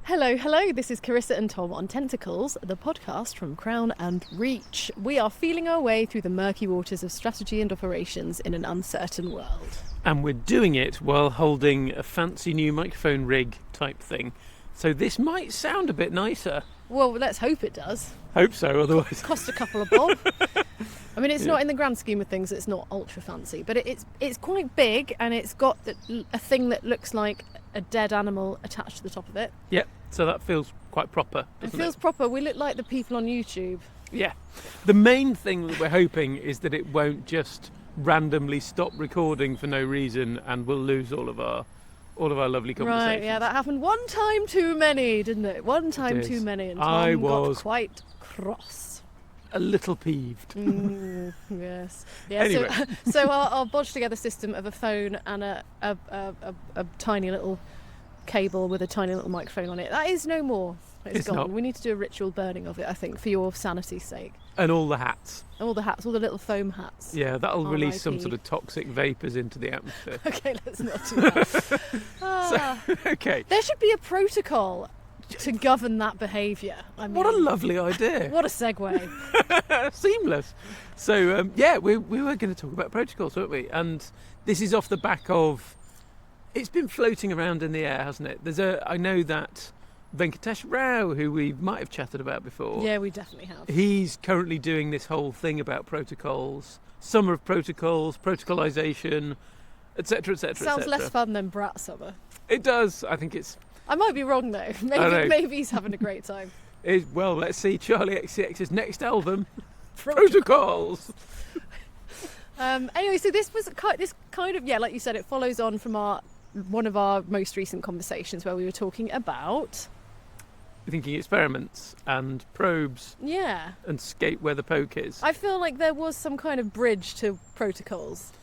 Hello, this is Carissa and Tom on Tentacles, the podcast from Crown and Reach. We are feeling our way through the murky waters of strategy and operations in an uncertain world. And we're doing it while holding a fancy new microphone rig type thing. So this might sound a bit nicer. Well, let's hope it does. Hope so, otherwise... Cost a couple of bob. I mean, it's not in the grand scheme of things, it's not ultra fancy, but it's quite big, and it's got a thing that looks like a dead animal attached to the top of it. Yep, so that feels quite proper, doesn't it? It feels proper. We look like the people on YouTube. Yeah. The main thing that we're hoping is that it won't just randomly stop recording for no reason and we'll lose all of our lovely conversations. Right, yeah, that happened one time too many, didn't it? One time too many, and Tom got quite cross. A little peeved. Yes. Yeah. Anyway. So our bodged together system of a phone and a tiny little cable with a tiny little microphone on it, that is no more. It's gone. Not. We need to do a ritual burning of it, I think, for your sanity's sake. And all the hats. All the hats, all the little foam hats. Yeah, that'll R. release some IP. sort of toxic vapours into the atmosphere. Okay, let's not do that. Okay. There should be a protocol to govern that behaviour. I mean, What a lovely idea. What a segue. Seamless. So, we were going to talk about protocols, weren't we? And this is off the back of... It's been floating around in the air, hasn't it? I know that Venkatesh Rao, who we might have chatted about before... Yeah, we definitely have. He's currently doing this whole thing about protocols, summer of protocols, protocolization, etc., etc., Sounds less fun than Brat Summer. It does. I think it's... I might be wrong though. Maybe he's having a great time. Well, let's see Charlie XCX's next album, Protocols. Anyway, so this kind of, like you said, it follows on from one of our most recent conversations where we were talking about Thinking experiments and probes. Yeah. And skate where the poke is. I feel like there was some kind of bridge to protocols.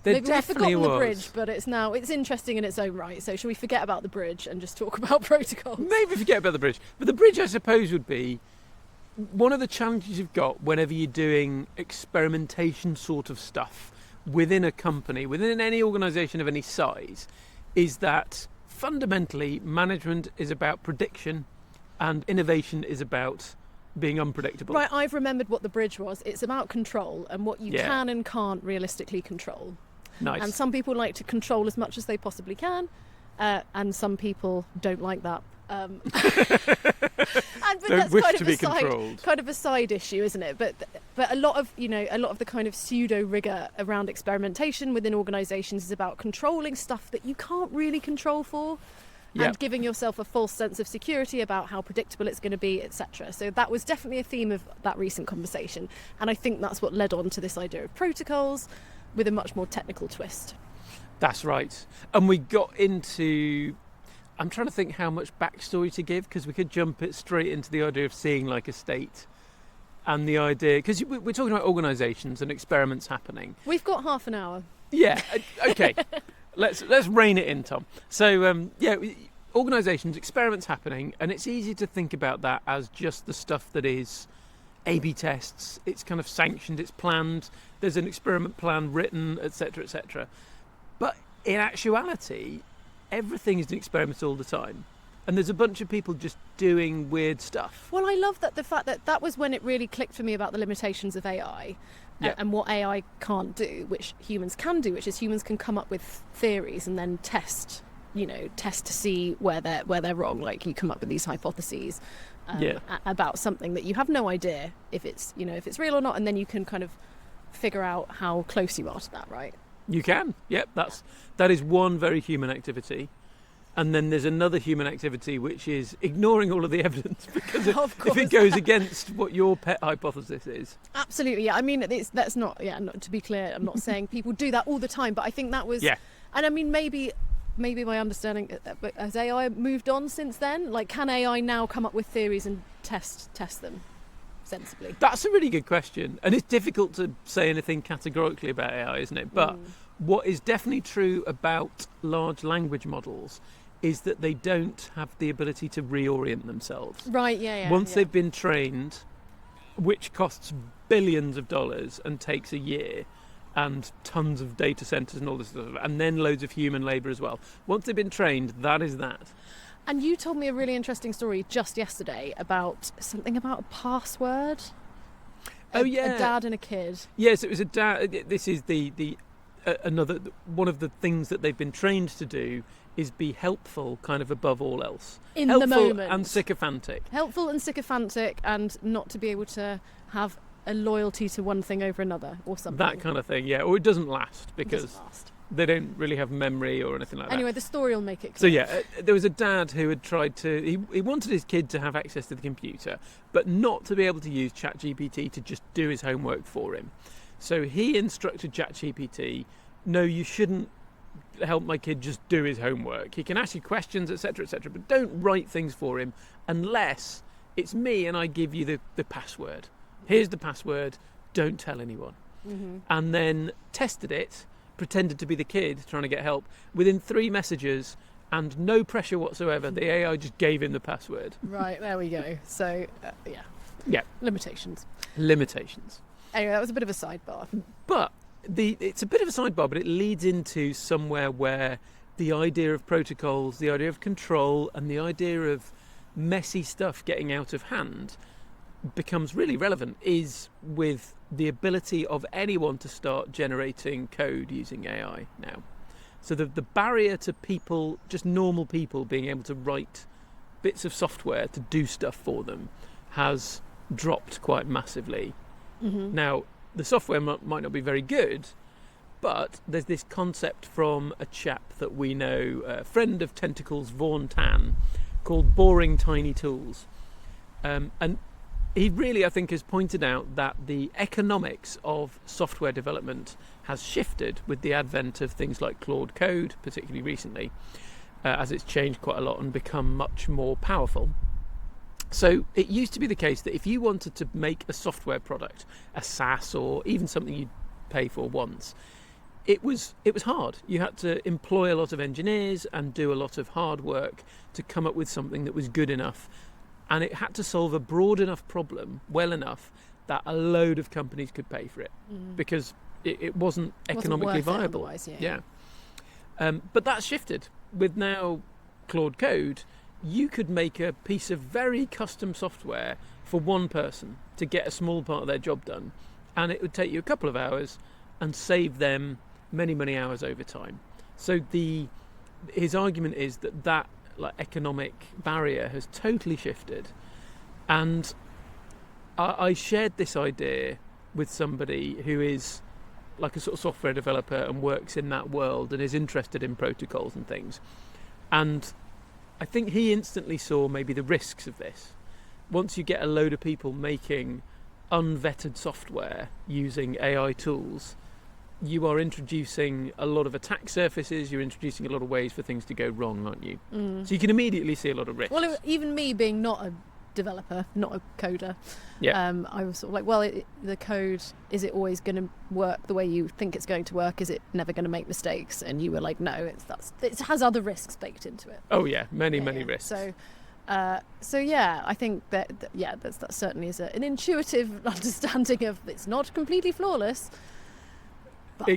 Maybe we've forgotten the bridge, but it's interesting in its own right. So should we forget about the bridge and just talk about protocols? Maybe forget about the bridge. But the bridge, I suppose, would be one of the challenges you've got whenever you're doing experimentation sort of stuff within a company, within any organisation of any size, is that fundamentally management is about prediction and innovation is about being unpredictable. Right, I've remembered what the bridge was. It's about control and what you can and can't realistically control. Nice. And some people like to control as much as they possibly can, and some people don't like that. Don't that's wish kind to of be controlled. Kind of a side issue, isn't it? But a lot of the kind of pseudo rigor around experimentation within organisations is about controlling stuff that you can't really control for. And giving yourself a false sense of security about how predictable it's going to be, etc. So that was definitely a theme of that recent conversation. And I think that's what led on to this idea of protocols with a much more technical twist. That's right. And we got into... I'm trying to think how much backstory to give, because we could jump it straight into the idea of seeing like a state. And the idea... Because we're talking about organisations and experiments happening. We've got half an hour. Yeah, okay. Let's rein it in, Tom. So, organisations, experiments happening, and it's easy to think about that as just the stuff that is A/B tests. It's kind of sanctioned, it's planned, there's an experiment plan written, etc., etc. But in actuality, everything is an experiment all the time. And there's a bunch of people just doing weird stuff. Well, I love the fact that was when it really clicked for me about the limitations of AI. And what AI can't do, which humans can do, which is humans can come up with theories and then test to see where they're wrong. Like you come up with these hypotheses about something that you have no idea if it's real or not, and then you can kind of figure out how close you are to that, right? You can. Yep, that is one very human activity. And then there's another human activity which is ignoring all of the evidence because if it goes against what your pet hypothesis is. Absolutely, yeah. I mean, that's not to be clear, I'm not saying people do that all the time, but I think that was... Yeah. And I mean, maybe my understanding, but has AI moved on since then? Like, can AI now come up with theories and test them sensibly? That's a really good question. And it's difficult to say anything categorically about AI, isn't it? But what is definitely true about large language models is that they don't have the ability to reorient themselves. Right, yeah. Once they've been trained, which costs billions of dollars and takes a year, and tons of data centres and all this stuff, and then loads of human labour as well. Once they've been trained, that is that. And you told me a really interesting story just yesterday about something about a password. Oh, A yeah. dad and a kid. Yes, it was a dad. This is another one of the things that they've been trained to do is be helpful, kind of above all else. In helpful the moment. and sycophantic. Helpful and sycophantic, and not to be able to have a loyalty to one thing over another or something. That kind of thing, yeah. Or it doesn't last because Doesn't last. they don't really have memory or anything like that. Anyway, the story will make it So clear. yeah, there was a dad who had tried to. He wanted his kid to have access to the computer, but not to be able to use ChatGPT to just do his homework for him. So he instructed ChatGPT, no, you shouldn't help my kid just do his homework. He can ask you questions, etc., but don't write things for him unless it's me and I give you the password. Here's the password. Don't tell anyone. Mm-hmm. And then tested it, pretended to be the kid trying to get help. Within 3 messages and no pressure whatsoever, the AI just gave him the password. Right, there we go. So, Yeah. Limitations. Limitations. Anyway, that was a bit of a sidebar. But it's a bit of a sidebar, but it leads into somewhere where the idea of protocols, the idea of control, and the idea of messy stuff getting out of hand becomes really relevant, is with the ability of anyone to start generating code using AI now. So the barrier to people, just normal people, being able to write bits of software to do stuff for them has dropped quite massively. Mm-hmm. Now, the software might not be very good, but there's this concept from a chap that we know, a friend of Tentacles, Vaughan Tan, called boring tiny tools. And he really, I think, has pointed out that the economics of software development has shifted with the advent of things like Claude Code, particularly recently, as it's changed quite a lot and become much more powerful. So it used to be the case that if you wanted to make a software product, a SaaS or even something you'd pay for once, it was hard. You had to employ a lot of engineers and do a lot of hard work to come up with something that was good enough. And it had to solve a broad enough problem well enough that a load of companies could pay for it, because it wasn't economically viable. Yeah. But that's shifted. With now Claude Code, you could make a piece of very custom software for one person to get a small part of their job done, and it would take you a couple of hours and save them many, many hours over time. So his argument is that like economic barrier has totally shifted. And I shared this idea with somebody who is like a sort of software developer and works in that world and is interested in protocols and things. And I think he instantly saw maybe the risks of this. Once you get a load of people making unvetted software using AI tools, you are introducing a lot of attack surfaces, you're introducing a lot of ways for things to go wrong, aren't you? So you can immediately see a lot of risks. Well, even me being not a developer, not a coder, I was sort of like, well, the code, is it always going to work the way you think it's going to work? Is it never going to make mistakes? And you were like, no, it has other risks baked into it. Oh yeah, many risks. So yeah, I think that certainly is an intuitive understanding of it's not completely flawless. But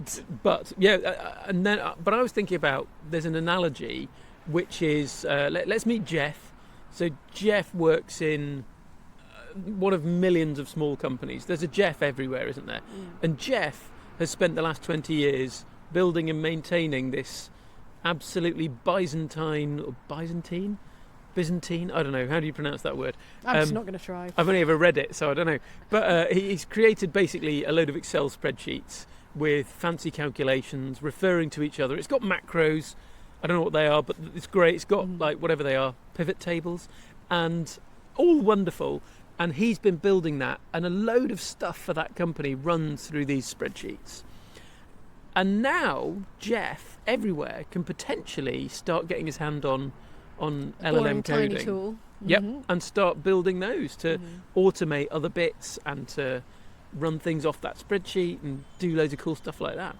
I was thinking about, there's an analogy which is let's meet Geoff. So Geoff works in one of millions of small companies. There's a Geoff everywhere, isn't there? And Geoff has spent the last 20 years building and maintaining this absolutely Byzantine, I don't know, how do you pronounce that word? I'm just not going to try. I've only ever read it, so I don't know. But he's created basically a load of Excel spreadsheets with fancy calculations referring to each other. It's got macros, I don't know what they are, but it's great. It's got like whatever they are, pivot tables, and all wonderful. And he's been building that, and a load of stuff for that company runs through these spreadsheets. And now Geoff everywhere can potentially start getting his hand on LLM coding. Tiny tool. Yep, and start building those to automate other bits and to run things off that spreadsheet and do loads of cool stuff like that.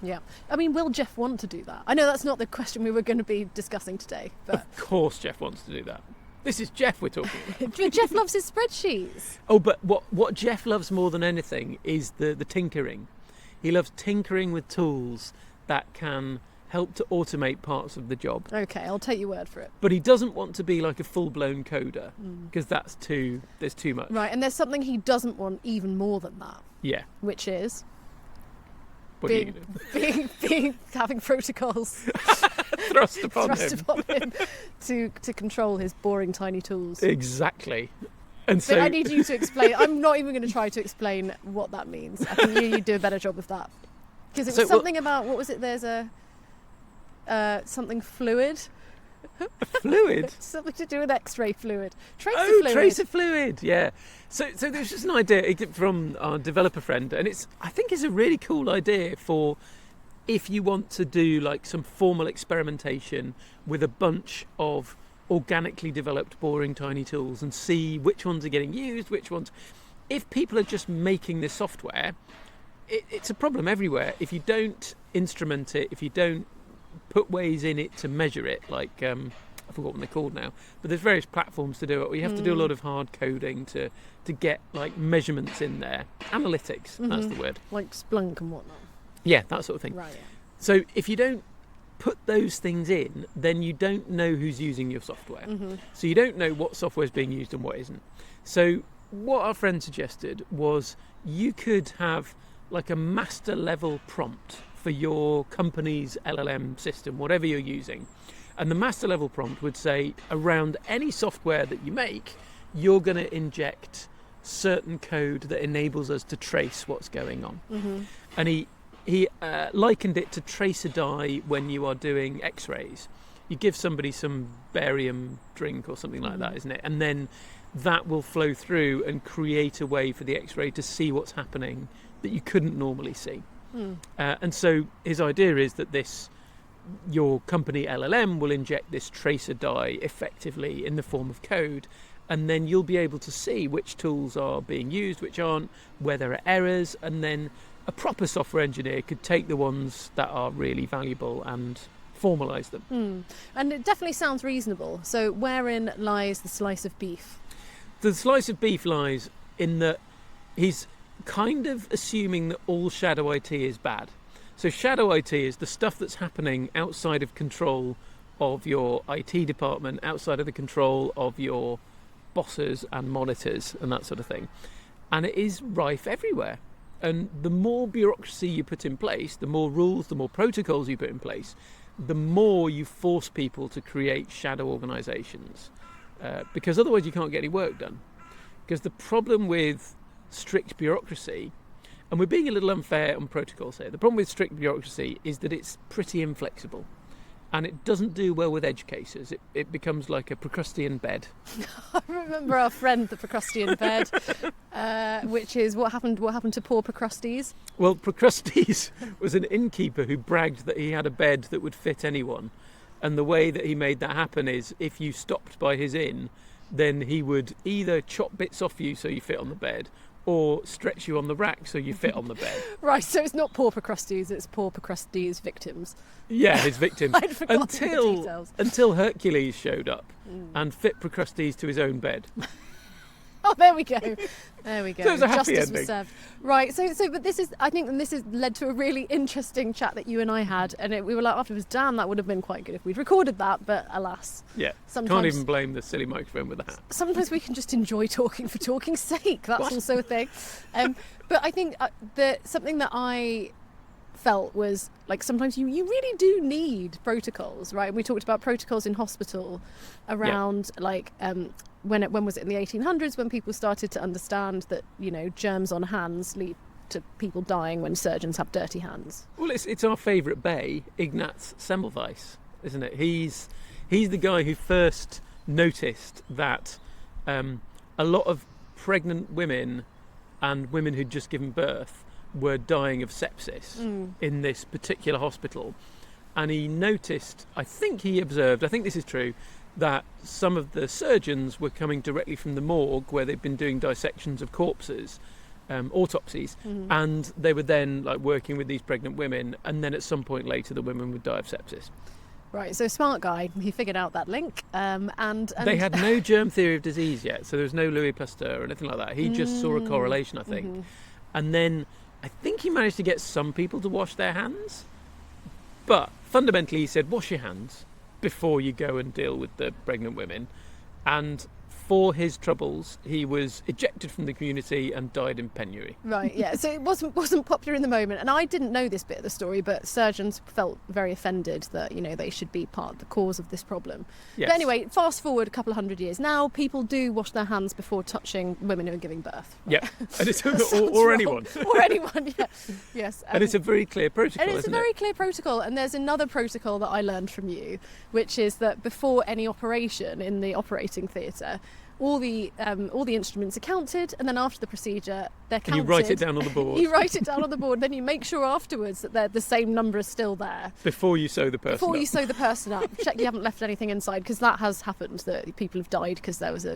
Yeah. I mean, will Geoff want to do that? I know that's not the question we were going to be discussing today, but Of course Geoff wants to do that. This is Geoff we're talking about. Geoff loves his spreadsheets. Oh, but what Geoff loves more than anything is the tinkering. He loves tinkering with tools that can help to automate parts of the job. Okay, I'll take your word for it. But he doesn't want to be like a full-blown coder, because there's too much. Right, and there's something he doesn't want even more than that. Yeah. Which is What are you gonna do? having protocols thrust upon him to control his boring tiny tools. Exactly. And so I need you to explain. I'm not even going to try to explain what that means. I think you do a better job of that. Because it was something about, what was it? There's a something fluid. Fluid? Something to do with X-ray fluid. Tracer fluid. Yeah. So there's just an idea from our developer friend, and I think it's a really cool idea for if you want to do like some formal experimentation with a bunch of organically developed boring tiny tools and see which ones are getting used, which ones. If people are just making this software, it's a problem everywhere. If you don't instrument it, if you don't put ways in it to measure it, like I forgot what they're called now, but there's various platforms to do it. You have to do a lot of hard coding to get like measurements in there. Analytics, that's the word. Like Splunk and whatnot. Yeah, that sort of thing. Right. Yeah. So if you don't put those things in, then you don't know who's using your software. So you don't know what software is being used and what isn't. So what our friend suggested was you could have like a master level prompt for your company's LLM system, whatever you're using. And the master level prompt would say, around any software that you make, you're going to inject certain code that enables us to trace what's going on. And he likened it to trace a dye when you are doing X-rays. You give somebody some barium drink or something like that, isn't it? And then that will flow through and create a way for the X-ray to see what's happening that you couldn't normally see. And so his idea is that your company LLM will inject this tracer dye effectively in the form of code, and then you'll be able to see which tools are being used, which aren't, where there are errors, and then a proper software engineer could take the ones that are really valuable and formalise them. And it definitely sounds reasonable. So wherein lies the slice of beef? The slice of beef lies in that he's kind of assuming that all shadow IT is bad. So shadow IT is the stuff that's happening outside of control of your IT department, outside of the control of your bosses and monitors and that sort of thing. And it is rife everywhere. And the more bureaucracy you put in place, the more rules, the more protocols you put in place, the more you force people to create shadow organisations. Because otherwise you can't get any work done. Because the problem with strict bureaucracy, and we're being a little unfair on protocols here, the problem with strict bureaucracy is that it's pretty inflexible. And it doesn't do well with edge cases. It becomes like a Procrustean bed. I remember our friend, the Procrustean bed, which is what happened to poor Procrustes. Well, Procrustes was an innkeeper who bragged that he had a bed that would fit anyone. And the way that he made that happen is if you stopped by his inn, then he would either chop bits off you so you fit on the bed, or stretch you on the rack so you fit on the bed. Right, so it's not poor Procrustes, it's poor Procrustes victims. Yeah, his victims. I'd forgotten the details. Until Hercules showed up and fit Procrustes to his own bed. Oh, there we go. There we go. So it was a happy Justice ending. was served. Right. So, but I think this has led to a really interesting chat that you and I had, and we were like afterwards, damn, that would have been quite good if we'd recorded that, but alas. Yeah. Can't even blame the silly microphone with the hat. Sometimes we can just enjoy talking for talking's sake. That's also a thing. But I think something that I felt was like sometimes you really do need protocols, right? We talked about protocols in hospital around when was it in the 1800s when people started to understand that germs on hands lead to people dying when surgeons have dirty hands. Well, it's our favourite bay, Ignaz Semmelweis, isn't it? He's the guy who first noticed that a lot of pregnant women and women who'd just given birth were dying of sepsis in this particular hospital. And he noticed, I think this is true, that some of the surgeons were coming directly from the morgue where they'd been doing dissections of corpses, autopsies, and they were then working with these pregnant women, and then at some point later the women would die of sepsis. Right, so smart guy, he figured out that link, and they had no germ theory of disease yet, so there was no Louis Pasteur or anything like that. He just saw a correlation, I think, and then I think he managed to get some people to wash their hands, but fundamentally, he said, wash your hands before you go and deal with the pregnant women. And for his troubles, he was ejected from the community and died in penury. Right, yeah. So it wasn't popular in the moment, and I didn't know this bit of the story, but surgeons felt very offended that, you know, they should be part of the cause of this problem. Yes. But anyway, fast forward a couple of hundred years. Now people do wash their hands before touching women who are giving birth. Right? Yeah, and it's or Sounds anyone. Or anyone, yeah. Yes. And it's a very clear protocol, And it's isn't a very it? clear protocol, and there's another protocol that I learned from you, which is that before any operation in the operating theatre, all the instruments are counted, and then after the procedure, they're counted. And you write it down on the board. You write it down on the board, then you make sure afterwards that the same number is still there. Before you sew the person Before up. you sew the person up, check you haven't left anything inside, because that has happened, that people have died because there was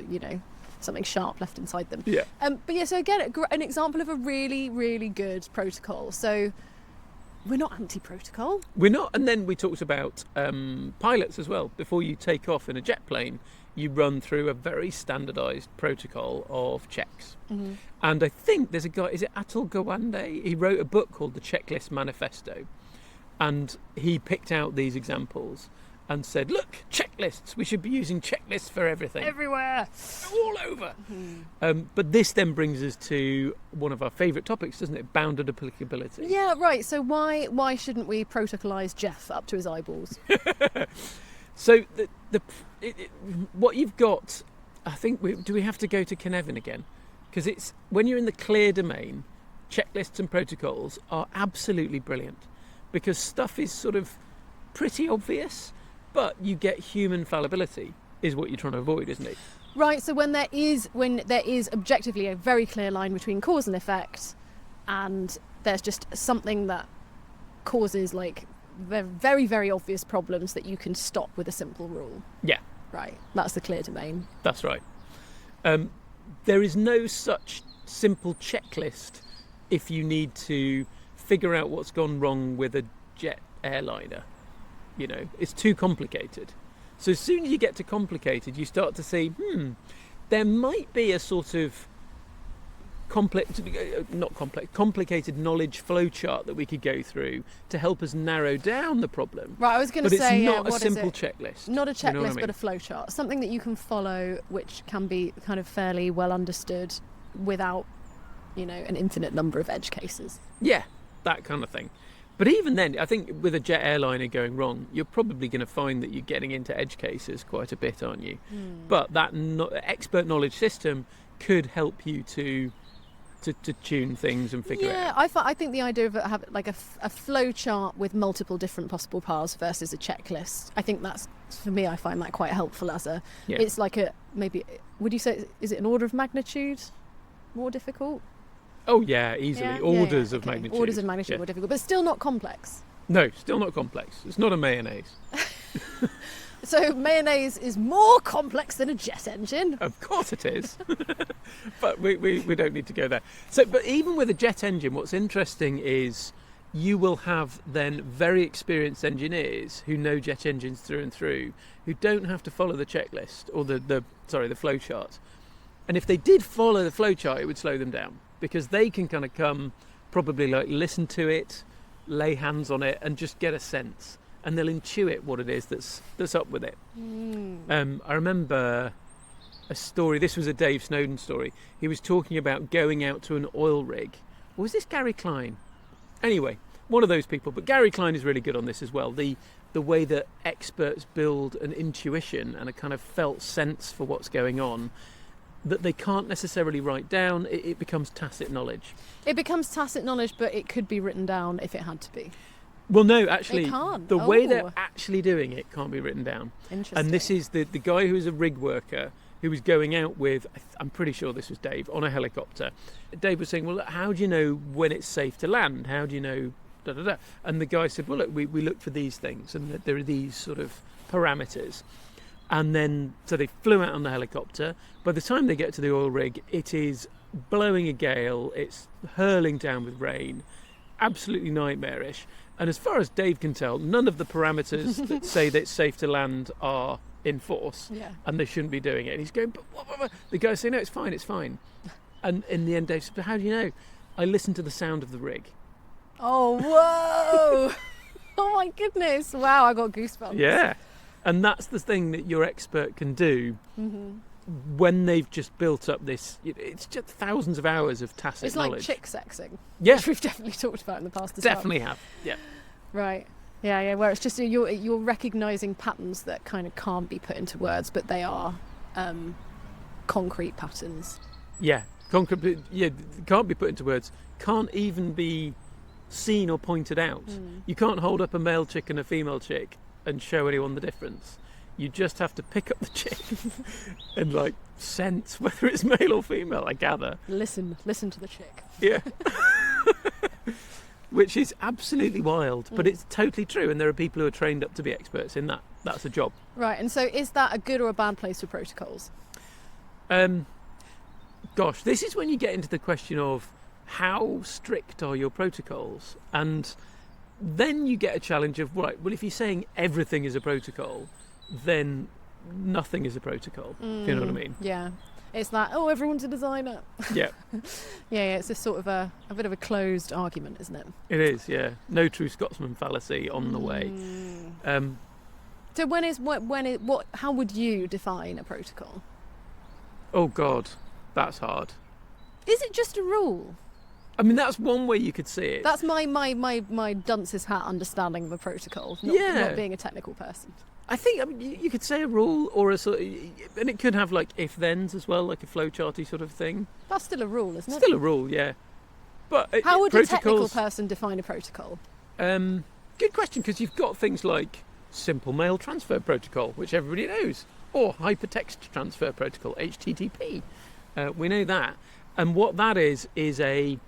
something sharp left inside them. Yeah. But yeah, so again, an example of a really, really good protocol. So we're not anti-protocol. We're not. And then we talked about pilots as well. Before you take off in a jet plane, you run through a very standardised protocol of checks. Mm-hmm. And I think there's a guy, is it Atul Gawande? He wrote a book called The Checklist Manifesto. And he picked out these examples and said, look, checklists. We should be using checklists for everything. Everywhere. All over. Mm-hmm. But this then brings us to one of our favourite topics, doesn't it? Bounded applicability. Yeah, right. So why shouldn't we protocolise Geoff up to his eyeballs? So what you've got, I think, do we have to go to Cynefin again? Because it's when you're in the clear domain, checklists and protocols are absolutely brilliant, because stuff is sort of pretty obvious, but you get human fallibility is what you're trying to avoid, isn't it? Right. So when there is objectively a very clear line between cause and effect, and there's just something that causes like very, very obvious problems that you can stop with a simple rule. Yeah. Right. That's the clear domain. That's right. There is no such simple checklist if you need to figure out what's gone wrong with a jet airliner. You know, it's too complicated. So as soon as you get to complicated, you start to see, there might be a sort of complicated knowledge flowchart that we could go through to help us narrow down the problem. Right, I was going to But say, it's not a what simple is it? checklist. Not a checklist, You know what I mean? but a flowchart. Something that you can follow, which can be kind of fairly well understood without, an infinite number of edge cases. Yeah, that kind of thing. But even then, I think with a jet airliner going wrong, you're probably going to find that you're getting into edge cases quite a bit, aren't you? But that expert knowledge system could help you to tune things and figure it out. Yeah, I think the idea of having like a flow chart with multiple different possible paths versus a checklist, I think that's, for me, I find that quite helpful as a... Yeah. It's like maybe, would you say, is it an order of magnitude more difficult? Oh yeah, easily. Yeah? Orders of Okay. magnitude. Orders of magnitude more difficult, but still not complex. No, still not complex. It's not a mayonnaise. So mayonnaise is more complex than a jet engine. Of course it is. But we don't need to go there. So, but even with a jet engine, what's interesting is you will have then very experienced engineers who know jet engines through and through, who don't have to follow the checklist or the flow chart. And if they did follow the flow chart, it would slow them down, because they can kind of come, probably like listen to it, lay hands on it, and just get a sense. And they'll intuit what it is that's up with it. I remember a story. This was a Dave Snowden story. He was talking about going out to an oil rig. Or was this Gary Klein? Anyway, one of those people. But Gary Klein is really good on this as well. The way that experts build an intuition and a kind of felt sense for what's going on that they can't necessarily write down. It becomes tacit knowledge. It becomes tacit knowledge, but it could be written down if it had to be. Well, no, actually, It can't. the way Oh. they're actually doing it can't be written down. Interesting. And this is the guy who is a rig worker who was going out with, I'm pretty sure this was Dave, on a helicopter. Dave was saying, well, how do you know when it's safe to land? How do you know, da-da-da? And the guy said, well, look, we look for these things, and there are these sort of parameters. And then, so they flew out on the helicopter. By the time they get to the oil rig, it is blowing a gale, it's hurling down with rain, absolutely nightmarish. And as far as Dave can tell, none of the parameters that say that it's safe to land are in force, Yeah. and they shouldn't be doing it. And he's going, but what? The guy's saying, no, it's fine. And in the end, Dave said, but how do you know? I listened to the sound of the rig. Oh, whoa! Oh my goodness! Wow, I got goosebumps. Yeah, and that's the thing that your expert can do when they've just built up this. It's just thousands of hours of tacit knowledge. It's like chick sexing. Yeah, which we've definitely talked about in the past as definitely have. Yeah. Right. Yeah. Where it's just you're recognising patterns that kind of can't be put into words, but they are concrete patterns. Yeah, concrete. Yeah, can't be put into words. Can't even be seen or pointed out. You can't hold up a male chick and a female chick and show anyone the difference. You just have to pick up the chick and like sense whether it's male or female, I gather. Listen to the chick. Yeah. Which is absolutely wild, but it's totally true, and there are people who are trained up to be experts in that. That's a job. Right, and so is that a good or a bad place for protocols? Gosh, this is when you get into the question of how strict are your protocols, and then you get a challenge of, right, well, if you're saying everything is a protocol, then nothing is a protocol. Do you know what I mean? Yeah. It's that, everyone's a designer. Yeah. Yeah, it's a sort of a bit of a closed argument, isn't it? It is, yeah. No true Scotsman fallacy on the way. So how would you define a protocol? Oh God, that's hard. Is it just a rule? I mean, that's one way you could see it. That's my dunce's hat understanding of a protocol, not being a technical person. I think you could say a rule or a sort of, and it could have like if-thens as well, like a flowcharty sort of thing. That's still a rule, isn't it? Still a rule, yeah. But how would a technical person define a protocol? Good question, because you've got things like simple mail transfer protocol, which everybody knows, or hypertext transfer protocol, HTTP. We know that, and what that is it's a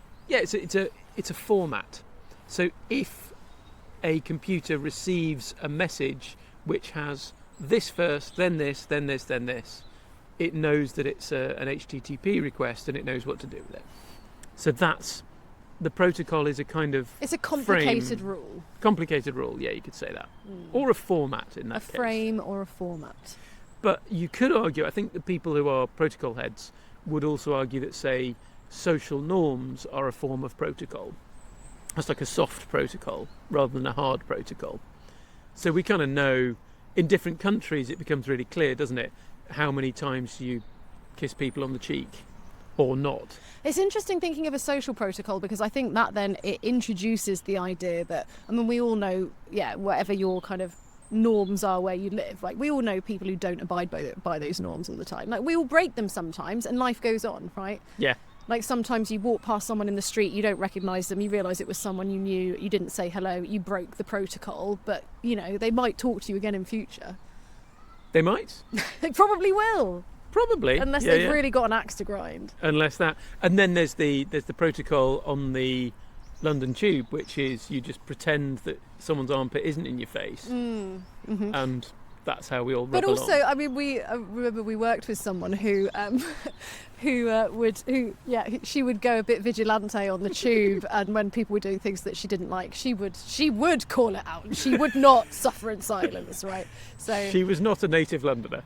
format. So if a computer receives a message which has this first, then this, then this, then this, it knows that it's an HTTP request and it knows what to do with it. So that's the protocol is a kind of it's a complicated rule. Complicated rule, yeah, you could say that, or a format in that case. A frame or a format. But you could argue, I think the people who are protocol heads would also argue that, say, social norms are a form of protocol. That's like a soft protocol rather than a hard protocol. So we kind of know, in different countries it becomes really clear, doesn't it, how many times you kiss people on the cheek or not. It's interesting thinking of a social protocol, because I think that then it introduces the idea that, I mean, we all know, whatever your kind of norms are where you live, like we all know people who don't abide by those norms all the time. Like we all break them sometimes and life goes on, right? Yeah. Like sometimes you walk past someone in the street, you don't recognise them, you realise it was someone you knew, you didn't say hello, you broke the protocol, but, they might talk to you again in future. They might. They probably will. Probably. Unless they've really got an axe to grind. Unless that. And then there's the protocol on the London Tube, which is you just pretend that someone's armpit isn't in your face. And that's how we all rub along. But also, I mean, remember we worked with someone who she would go a bit vigilante on the tube, and when people were doing things that she didn't like, she would call it out, and she would not suffer in silence, right? So she was not a native Londoner.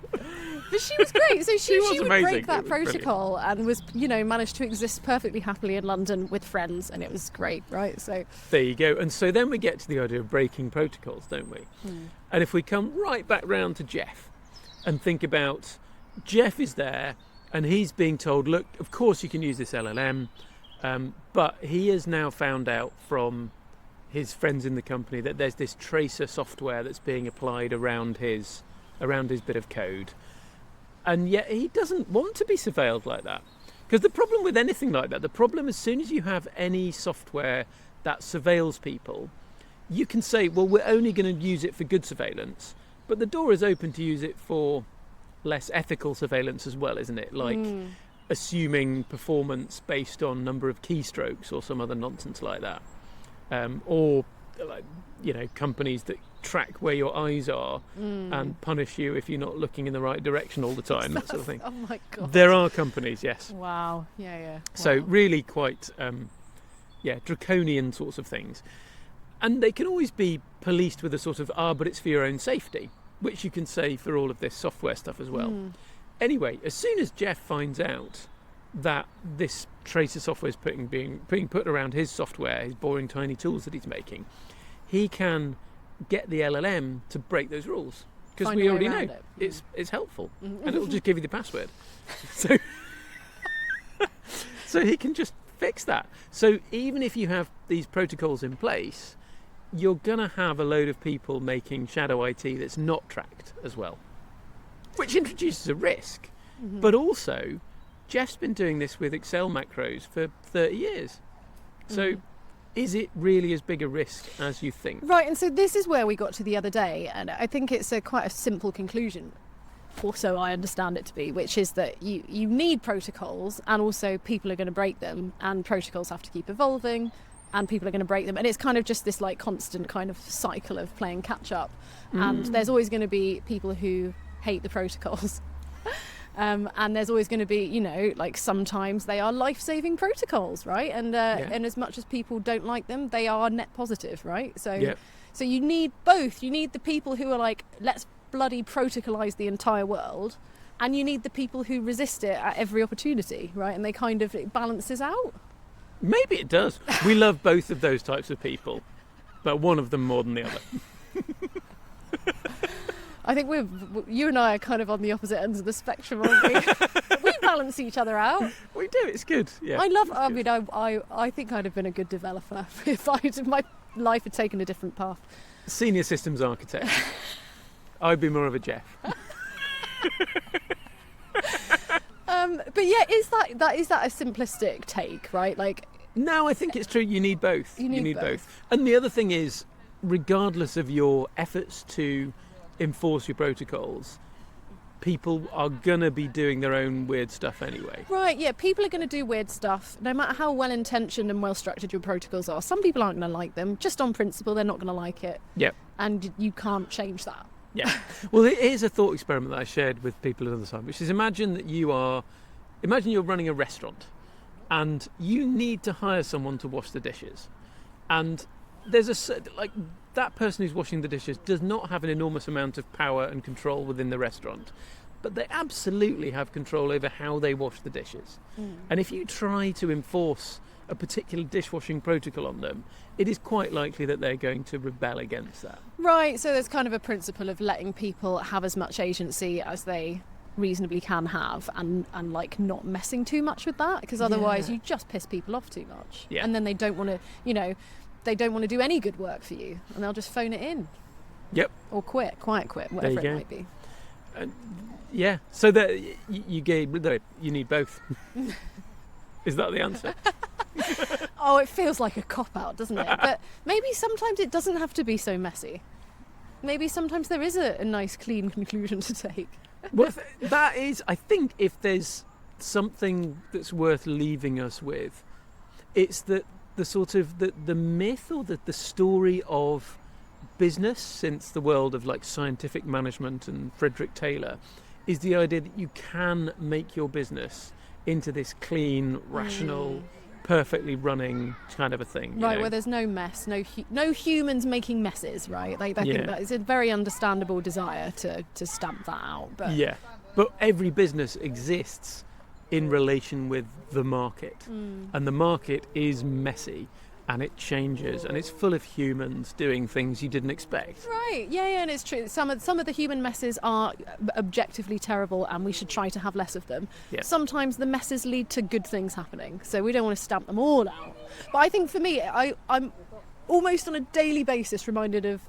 But she was great. So she would amazing. break that protocol and was, managed to exist perfectly happily in London with friends, and it was great, right? So there you go. And so then we get to the idea of breaking protocols, don't we? And if we come right back round to Geoff and think about Geoff is there and he's being told, look, of course you can use this LLM, but he has now found out from his friends in the company that there's this tracer software that's being applied around his bit of code. And yet he doesn't want to be surveilled like that. Because the problem with anything like that, the problem as soon as you have any software that surveils people, you can say, well, we're only going to use it for good surveillance, but the door is open to use it for less ethical surveillance as well, isn't it? Like assuming performance based on number of keystrokes or some other nonsense like that. Or, like, companies that track where your eyes are and punish you if you're not looking in the right direction all the time, that sort of thing. Oh my God. There are companies, yes. Wow. Yeah. Wow. So really quite, draconian sorts of things. And they can always be policed with a sort of, but it's for your own safety, which you can say for all of this software stuff as well. Anyway, as soon as Geoff finds out that this tracer software is being put around his software, his boring tiny tools that he's making, he can get the LLM to break those rules, because Find a we way already around know it. it's helpful, and it'll just give you the password. So, so he can just fix that. So even if you have these protocols in place, you're going to have a load of people making shadow IT that's not tracked as well, which introduces a risk. But also, Geoff's been doing this with Excel macros for 30 years. So is it really as big a risk as you think? Right, and so this is where we got to the other day, and I think it's quite a simple conclusion, or so I understand it to be, which is that you need protocols, and also people are going to break them, and protocols have to keep evolving, and people are going to break them, and it's kind of just this like constant kind of cycle of playing catch up, and there's always going to be people who hate the protocols. And there's always going to be, you know, like sometimes they are life-saving protocols, right? And and as much as people don't like them, they are net positive, right? So so you need both. You need the people who are like, let's bloody protocolize the entire world, and you need the people who resist it at every opportunity, right? And it balances out. Maybe it does. We love both of those types of people, but one of them more than the other. I think you and I are kind of on the opposite ends of the spectrum, aren't we? We balance each other out. We do. It's good. Yeah. I think I'd have been a good developer if my life had taken a different path. Senior systems architect. I'd be more of a Geoff. But yeah, is that a simplistic take, right? Like, no, I think it's true. You need both. You need both. And the other thing is, regardless of your efforts to enforce your protocols, people are gonna be doing their own weird stuff anyway. Right, yeah, people are going to do weird stuff no matter how well intentioned and well structured your protocols are. Some people aren't going to like them, just on principle they're not going to like it. Yep. And you can't change that. Yeah. Well, here's a thought experiment that I shared with people another time, which is imagine you're running a restaurant and you need to hire someone to wash the dishes, and there's that person who's washing the dishes does not have an enormous amount of power and control within the restaurant, but they absolutely have control over how they wash the dishes. And if you try to enforce a particular dishwashing protocol on them, it is quite likely that they're going to rebel against that. Right, so there's kind of a principle of letting people have as much agency as they reasonably can have, and like not messing too much with that, because otherwise you just piss people off too much. Yeah. And then they don't want to, they don't want to do any good work for you, and they'll just phone it in. Yep. Or quiet quit, whatever it might be. Yeah. So that you need both. Is that the answer? Oh, it feels like a cop-out, doesn't it? But maybe sometimes it doesn't have to be so messy. Maybe sometimes there is a nice, clean conclusion to take. Well, that is, I think, if there's something that's worth leaving us with, it's that the sort of the myth or the story of business since the world of like scientific management and Frederick Taylor is the idea that you can make your business into this clean, rational, perfectly running kind of a thing. Right, where there's no mess, no humans making messes, right? I think that is a very understandable desire to stamp that out. But yeah, but every business exists in relation with the market, and the market is messy, and it changes, and it's full of humans doing things you didn't expect. Right, yeah, and it's true. Some of the human messes are objectively terrible, and we should try to have less of them. Yeah. Sometimes the messes lead to good things happening, so we don't want to stamp them all out. But I think for me, I'm almost on a daily basis reminded of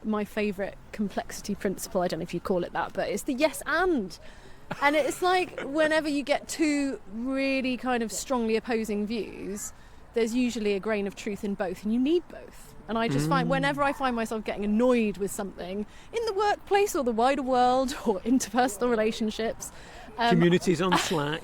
my favourite complexity principle. I don't know if you call it that, but it's the yes and. And it's like whenever you get two really kind of strongly opposing views, there's usually a grain of truth in both, and you need both. And I just find whenever I find myself getting annoyed with something in the workplace or the wider world or interpersonal relationships, communities on Slack,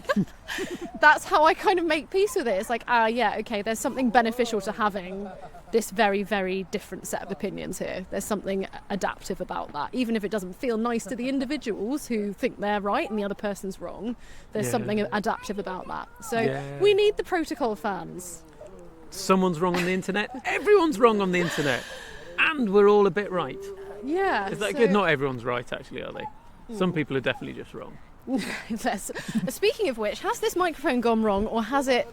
that's how I kind of make peace with it. It's like, okay, there's something beneficial to having this very, very different set of opinions here. There's something adaptive about that. Even if it doesn't feel nice to the individuals who think they're right and the other person's wrong, there's something adaptive about that. So we need the protocol fans. Someone's wrong on the internet. Everyone's wrong on the internet. And we're all a bit right. Yeah. Is that good? Not everyone's right, actually, are they? Some people are definitely just wrong. Speaking of which, has this microphone gone wrong, or has it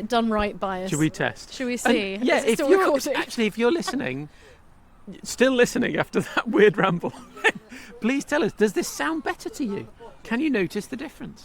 done right by us? Should we test? Should we see? If you're listening, still listening after that weird ramble, please tell us, does this sound better to you? Can you notice the difference?